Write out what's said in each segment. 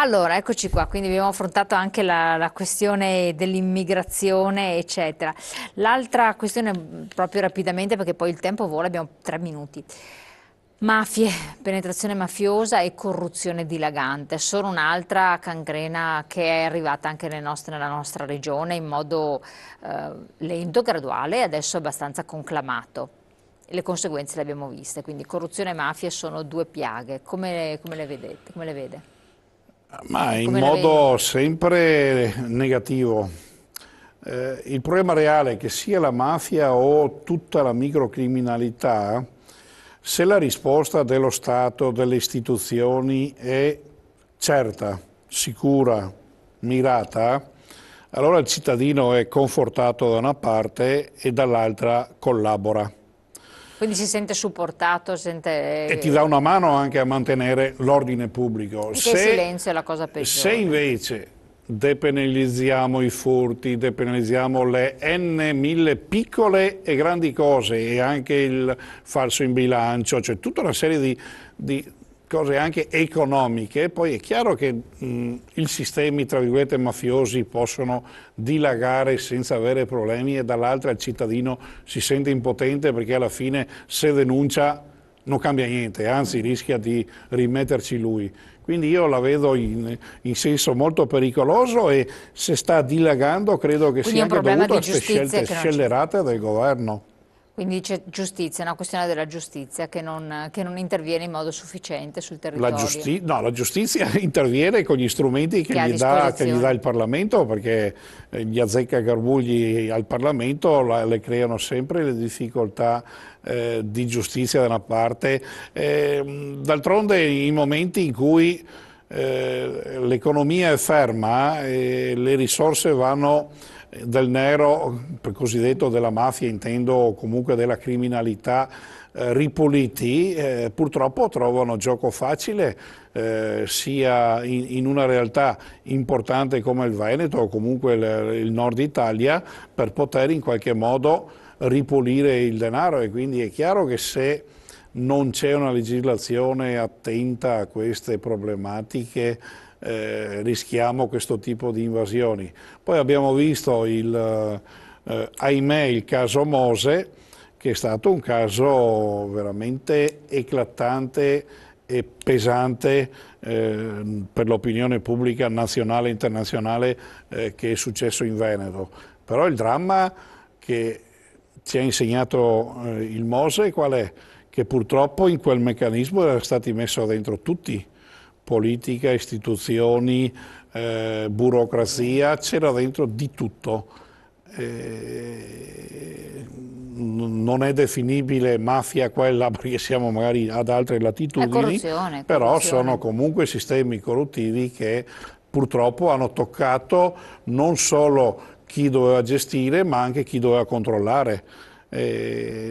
Allora, eccoci qua, quindi abbiamo affrontato anche la questione dell'immigrazione, eccetera. L'altra questione, proprio rapidamente, perché poi il tempo vola, abbiamo 3 minuti. Mafie, penetrazione mafiosa e corruzione dilagante sono un'altra cancrena che è arrivata anche nella nostra regione in modo lento, graduale e adesso abbastanza conclamato. Le conseguenze le abbiamo viste, quindi corruzione e mafia sono due piaghe. Come le vedete? Come le vede? Ma E in come la vedi? modo sempre negativo. Il problema reale è che sia la mafia o tutta la microcriminalità, se la risposta dello Stato, delle istituzioni è certa, sicura, mirata, allora il cittadino è confortato da una parte e dall'altra collabora. Quindi si sente supportato, E ti dà sente una mano anche a mantenere l'ordine pubblico. perché il silenzio è la cosa Se peggiore. invece depenalizziamo i furti, depenalizziamo le N mille piccole e grandi cose e anche il falso in bilancio, cioè tutta una serie di cose anche economiche, poi è chiaro che i sistemi, tra virgolette, mafiosi possono dilagare senza avere problemi e dall'altra il cittadino si sente impotente perché alla fine se denuncia non cambia niente, anzi rischia di rimetterci lui. Quindi io la vedo in senso molto pericoloso e se sta dilagando credo che Quindi è sia un anche problema dovuto a di queste giustizia scelte che non c'è. scellerate del governo. Quindi c'è giustizia, è una questione della giustizia che non interviene in modo sufficiente sul territorio, No, la giustizia interviene con gli strumenti che ha a che gli dà disposizione. il Parlamento, perché gli azzeccagarbugli al Parlamento le creano sempre le difficoltà di giustizia da una parte. D'altronde in momenti in cui l'economia è ferma e le risorse vanno del nero, per così detto della mafia, intendo o comunque della criminalità, ripuliti, purtroppo trovano gioco facile sia in una realtà importante come il Veneto o comunque il nord Italia per poter in qualche modo ripulire il denaro e quindi è chiaro che se non c'è una legislazione attenta a queste problematiche rischiamo questo tipo di invasioni. Poi abbiamo visto ahimè il caso Mose, che è stato un caso veramente eclatante e pesante per l'opinione pubblica nazionale e internazionale che è successo in Veneto. Però il dramma che ci ha insegnato il Mose qual è? Che purtroppo in quel meccanismo erano stati messi dentro tutti, politica, istituzioni, burocrazia, c'era dentro di tutto. Non è definibile mafia quella perché siamo magari ad altre È latitudini, corruzione, però sono corruzione. comunque sistemi corruttivi che purtroppo hanno toccato non solo chi doveva gestire ma anche chi doveva controllare.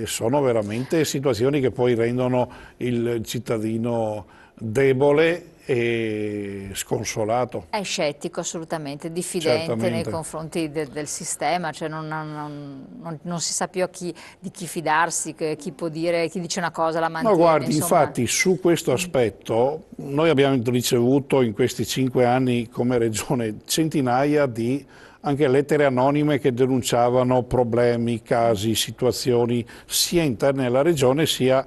Sono veramente situazioni che poi rendono il cittadino debole e sconsolato, È scettico assolutamente, diffidente nei certamente. confronti del sistema, cioè non si sa più di chi fidarsi, chi può dire, chi dice una cosa la No, mantiene, guardi, insomma. infatti su questo aspetto noi abbiamo ricevuto in questi 5 anni come regione centinaia di anche lettere anonime che denunciavano problemi, casi, situazioni sia interne alla regione sia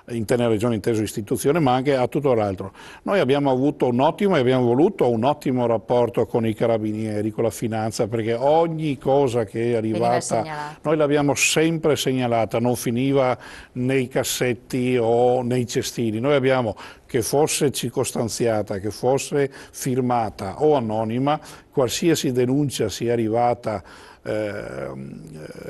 interne alla regione inteso istituzione ma anche a tutto l'altro. Noi abbiamo avuto un ottimo e abbiamo voluto un ottimo rapporto con i carabinieri, con la finanza perché ogni cosa che è Veniva arrivata segnalato. noi l'abbiamo sempre segnalata, non finiva nei cassetti o nei cestini. Noi abbiamo, che fosse circostanziata, che fosse firmata o anonima, qualsiasi denuncia sia arrivata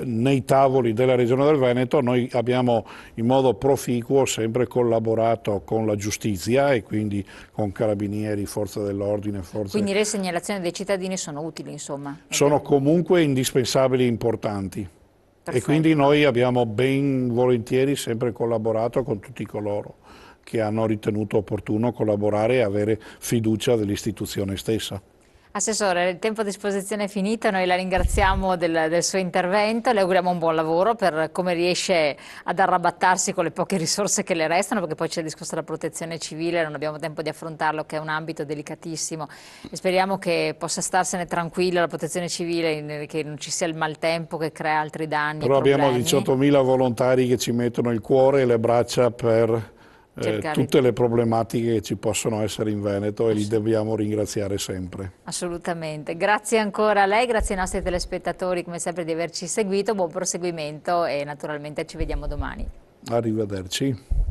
nei tavoli della Regione del Veneto, noi abbiamo in modo proficuo sempre collaborato con la giustizia e quindi con carabinieri, forze dell'ordine, forze Quindi le segnalazioni dei cittadini sono utili, insomma. sono comunque indispensabili e importanti e quindi Perfetto. noi abbiamo ben volentieri sempre collaborato con tutti coloro che hanno ritenuto opportuno collaborare e avere fiducia dell'istituzione stessa. Assessore, il tempo a disposizione è finito, noi la ringraziamo del suo intervento, le auguriamo un buon lavoro per come riesce ad arrabattarsi con le poche risorse che le restano, perché poi c'è il discorso della protezione civile, non abbiamo tempo di affrontarlo, che è un ambito delicatissimo, e speriamo che possa starsene tranquilla la protezione civile, che non ci sia il maltempo che crea altri danni e Però abbiamo problemi. 18.000 volontari che ci mettono il cuore e le braccia per tutte le problematiche che ci possono essere in Veneto e li dobbiamo ringraziare sempre. Assolutamente, grazie ancora a lei, grazie ai nostri telespettatori come sempre di averci seguito, buon proseguimento e naturalmente ci vediamo domani. Arrivederci.